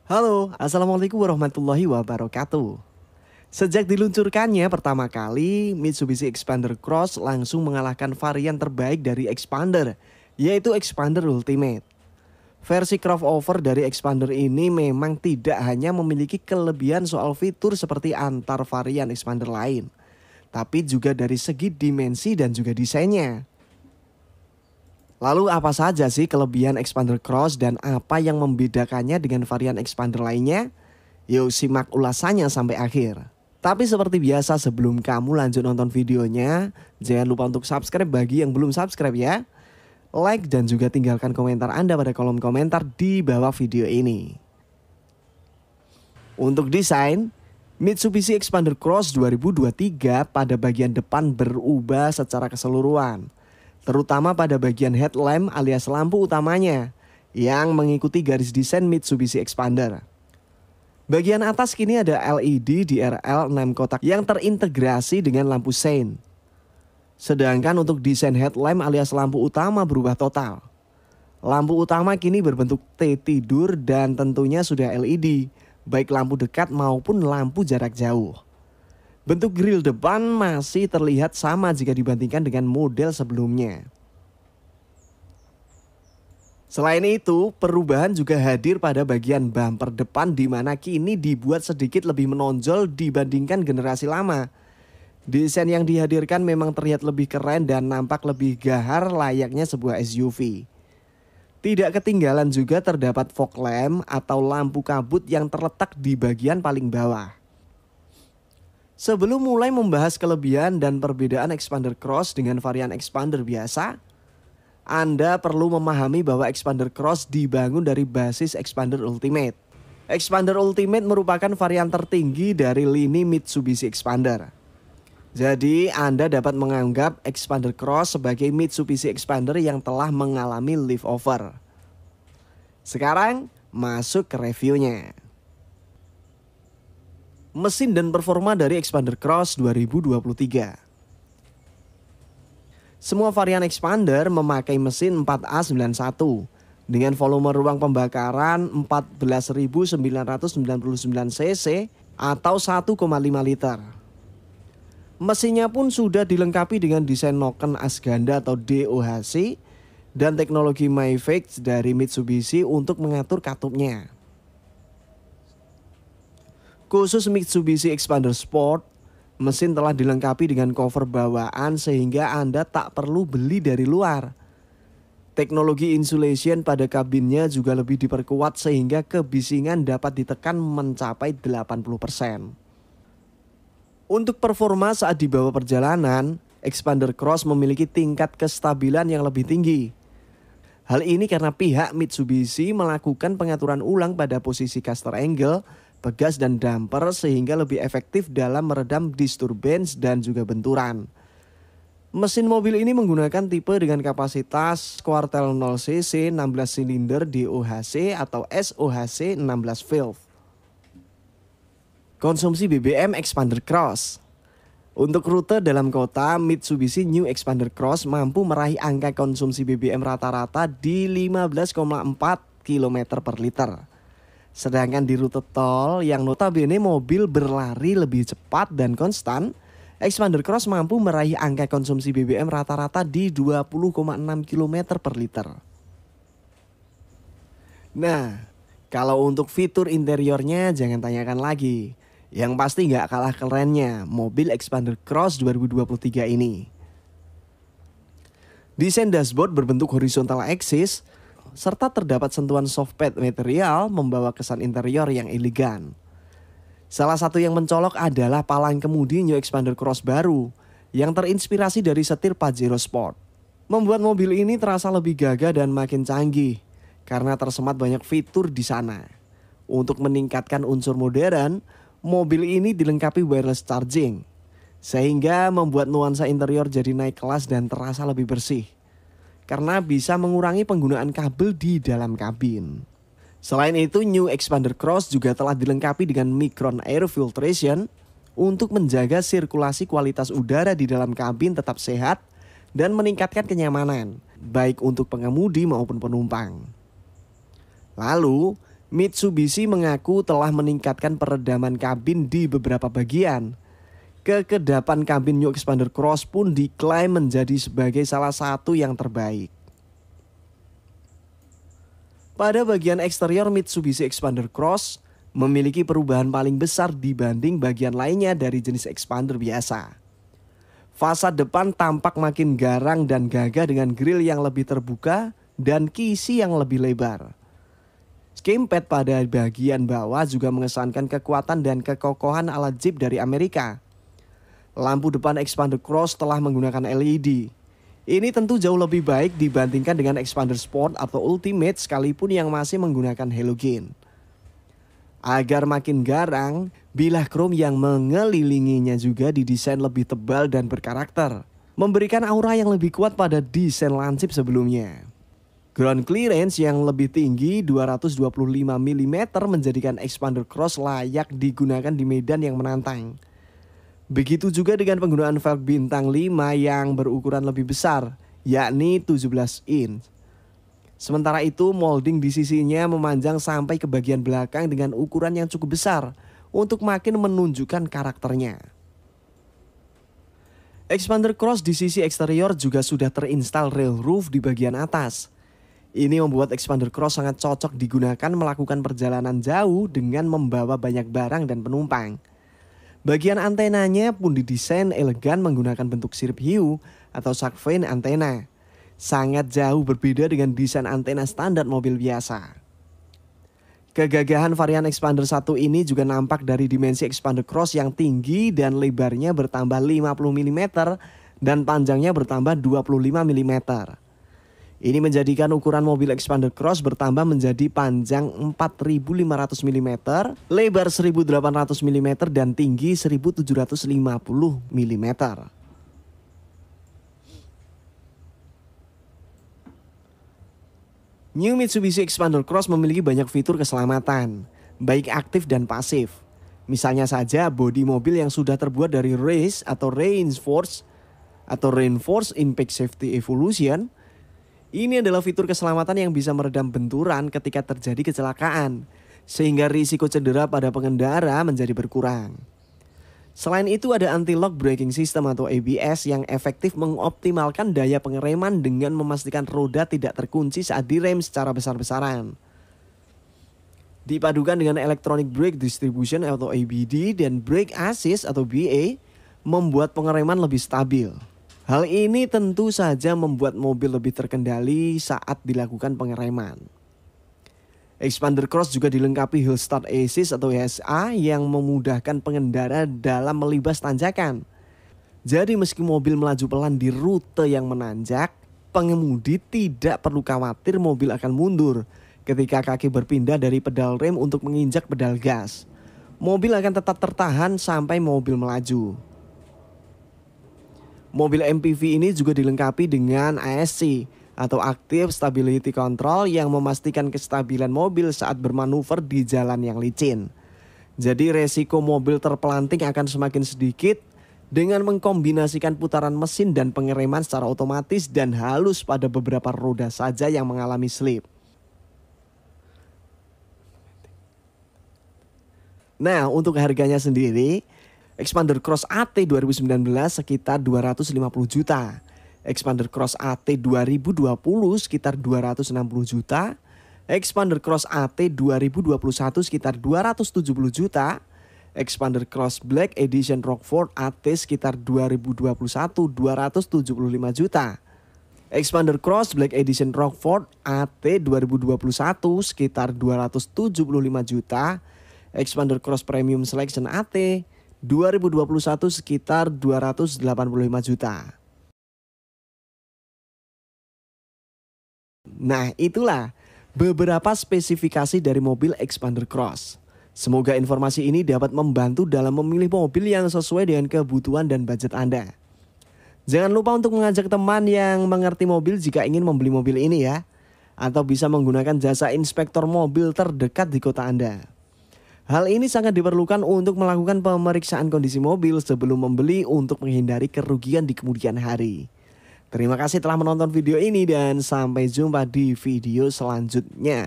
Halo, Assalamualaikum warahmatullahi wabarakatuh. Sejak diluncurkannya pertama kali, Mitsubishi Xpander Cross langsung mengalahkan varian terbaik dari Xpander, yaitu Xpander Ultimate. Versi crossover dari Xpander ini memang tidak hanya memiliki kelebihan soal fitur seperti antar varian Xpander lain, tapi juga dari segi dimensi dan juga desainnya. Lalu apa saja sih kelebihan Xpander Cross dan apa yang membedakannya dengan varian Xpander lainnya? Yuk simak ulasannya sampai akhir. Tapi seperti biasa sebelum kamu lanjut nonton videonya, jangan lupa untuk subscribe bagi yang belum subscribe ya. Like dan juga tinggalkan komentar Anda pada kolom komentar di bawah video ini. Untuk desain, Mitsubishi Xpander Cross 2023 pada bagian depan berubah secara keseluruhan. Terutama pada bagian headlamp alias lampu utamanya yang mengikuti garis desain Mitsubishi Xpander. Bagian atas kini ada LED DRL 6 kotak yang terintegrasi dengan lampu sein. Sedangkan untuk desain headlamp alias lampu utama berubah total. Lampu utama kini berbentuk T tidur dan tentunya sudah LED, baik lampu dekat maupun lampu jarak jauh. Bentuk grill depan masih terlihat sama jika dibandingkan dengan model sebelumnya. Selain itu, perubahan juga hadir pada bagian bumper depan di mana kini dibuat sedikit lebih menonjol dibandingkan generasi lama. Desain yang dihadirkan memang terlihat lebih keren dan nampak lebih gahar layaknya sebuah SUV. Tidak ketinggalan juga terdapat fog lamp atau lampu kabut yang terletak di bagian paling bawah. Sebelum mulai membahas kelebihan dan perbedaan Xpander Cross dengan varian Xpander biasa, Anda perlu memahami bahwa Xpander Cross dibangun dari basis Xpander Ultimate. Xpander Ultimate merupakan varian tertinggi dari lini Mitsubishi Xpander. Jadi Anda dapat menganggap Xpander Cross sebagai Mitsubishi Xpander yang telah mengalami lift over. Sekarang masuk ke reviewnya. Mesin dan performa dari Xpander Cross 2023. Semua varian Xpander memakai mesin 4A91 dengan volume ruang pembakaran 14.999 cc atau 1,5 liter. Mesinnya pun sudah dilengkapi dengan desain noken Asganda atau DOHC dan teknologi Mifix dari Mitsubishi untuk mengatur katupnya. Khusus Mitsubishi Xpander Sport, mesin telah dilengkapi dengan cover bawaan sehingga Anda tak perlu beli dari luar. Teknologi insulation pada kabinnya juga lebih diperkuat sehingga kebisingan dapat ditekan mencapai 80%. Untuk performa saat dibawa perjalanan, Xpander Cross memiliki tingkat kestabilan yang lebih tinggi. Hal ini karena pihak Mitsubishi melakukan pengaturan ulang pada posisi caster angle, pegas dan damper sehingga lebih efektif dalam meredam disturbance dan juga benturan. Mesin mobil ini menggunakan tipe dengan kapasitas kuartel 0 cc 16 silinder DOHC atau SOHC 16 valve. Konsumsi BBM Xpander Cross. Untuk rute dalam kota, Mitsubishi New Xpander Cross mampu meraih angka konsumsi BBM rata-rata di 15,4 km per liter. Sedangkan di rute tol yang notabene mobil berlari lebih cepat dan konstan, Xpander Cross mampu meraih angka konsumsi BBM rata-rata di 20,6 km per liter. Nah, kalau untuk fitur interiornya jangan tanyakan lagi. Yang pasti nggak kalah kerennya mobil Xpander Cross 2023 ini. Desain dashboard berbentuk horizontal axis serta terdapat sentuhan soft pad material membawa kesan interior yang elegan. Salah satu yang mencolok adalah palang kemudi New Xpander Cross baru yang terinspirasi dari setir Pajero Sport. Membuat mobil ini terasa lebih gagah dan makin canggih karena tersemat banyak fitur di sana. Untuk meningkatkan unsur modern, mobil ini dilengkapi wireless charging sehingga membuat nuansa interior jadi naik kelas dan terasa lebih bersih. Karena bisa mengurangi penggunaan kabel di dalam kabin. Selain itu, New Xpander Cross juga telah dilengkapi dengan Micron Air Filtration untuk menjaga sirkulasi kualitas udara di dalam kabin tetap sehat dan meningkatkan kenyamanan, baik untuk pengemudi maupun penumpang. Lalu, Mitsubishi mengaku telah meningkatkan peredaman kabin di beberapa bagian. Kekedapan kabin New Xpander Cross pun diklaim menjadi sebagai salah satu yang terbaik. Pada bagian eksterior Mitsubishi Xpander Cross memiliki perubahan paling besar dibanding bagian lainnya dari jenis Xpander biasa. Fasad depan tampak makin garang dan gagah dengan grill yang lebih terbuka dan kisi yang lebih lebar. Scheme pad pada bagian bawah juga mengesankan kekuatan dan kekokohan ala Jeep dari Amerika. Lampu depan Xpander Cross telah menggunakan LED. Ini tentu jauh lebih baik dibandingkan dengan Xpander Sport atau Ultimate sekalipun yang masih menggunakan halogen. Agar makin garang, bilah krom yang mengelilinginya juga didesain lebih tebal dan berkarakter, memberikan aura yang lebih kuat pada desain lansip sebelumnya. Ground clearance yang lebih tinggi 225 mm menjadikan Xpander Cross layak digunakan di medan yang menantang. Begitu juga dengan penggunaan velg bintang 5 yang berukuran lebih besar, yakni 17 inch. Sementara itu molding di sisinya memanjang sampai ke bagian belakang dengan ukuran yang cukup besar untuk makin menunjukkan karakternya. Xpander Cross di sisi eksterior juga sudah terinstal rail roof di bagian atas. Ini membuat Xpander Cross sangat cocok digunakan melakukan perjalanan jauh dengan membawa banyak barang dan penumpang. Bagian antenanya pun didesain elegan menggunakan bentuk sirip hiu atau shark fin antena. Sangat jauh berbeda dengan desain antena standar mobil biasa. Kegagahan varian Xpander 1 ini juga nampak dari dimensi Xpander Cross yang tinggi dan lebarnya bertambah 50 mm dan panjangnya bertambah 25 mm. Ini menjadikan ukuran mobil Xpander Cross bertambah menjadi panjang 4.500 mm, lebar 1.800 mm dan tinggi 1.750 mm. New Mitsubishi Xpander Cross memiliki banyak fitur keselamatan, baik aktif dan pasif. Misalnya saja bodi mobil yang sudah terbuat dari RACE atau Reinforced Impact Safety Evolution. Ini adalah fitur keselamatan yang bisa meredam benturan ketika terjadi kecelakaan, sehingga risiko cedera pada pengendara menjadi berkurang. Selain itu ada anti-lock braking system atau ABS yang efektif mengoptimalkan daya pengereman dengan memastikan roda tidak terkunci saat direm secara besar-besaran. Dipadukan dengan electronic brake distribution atau ABD dan brake assist atau BA membuat pengereman lebih stabil. Hal ini tentu saja membuat mobil lebih terkendali saat dilakukan pengereman. Xpander Cross juga dilengkapi Hill Start Assist atau HSA yang memudahkan pengendara dalam melibas tanjakan. Jadi meski mobil melaju pelan di rute yang menanjak, pengemudi tidak perlu khawatir mobil akan mundur ketika kaki berpindah dari pedal rem untuk menginjak pedal gas. Mobil akan tetap tertahan sampai mobil melaju. Mobil MPV ini juga dilengkapi dengan ASC atau Active Stability Control yang memastikan kestabilan mobil saat bermanuver di jalan yang licin. Jadi resiko mobil terpelanting akan semakin sedikit dengan mengkombinasikan putaran mesin dan pengereman secara otomatis dan halus pada beberapa roda saja yang mengalami slip. Nah, untuk harganya sendiri, Xpander Cross AT 2019 sekitar 250 juta. Xpander Cross AT 2020 sekitar 260 juta. Xpander Cross AT 2021 sekitar 270 juta. Xpander Cross Black Edition Rockford AT sekitar 2021 275 juta. Xpander Cross Black Edition Rockford AT 2021 sekitar 275 juta. Xpander Cross Premium Selection AT 2021 sekitar 285 juta. Nah, itulah beberapa spesifikasi dari mobil Xpander Cross. Semoga informasi ini dapat membantu dalam memilih mobil yang sesuai dengan kebutuhan dan budget Anda. Jangan lupa untuk mengajak teman yang mengerti mobil jika ingin membeli mobil ini ya. Atau bisa menggunakan jasa inspektor mobil terdekat di kota Anda. Hal ini sangat diperlukan untuk melakukan pemeriksaan kondisi mobil sebelum membeli untuk menghindari kerugian di kemudian hari. Terima kasih telah menonton video ini dan sampai jumpa di video selanjutnya.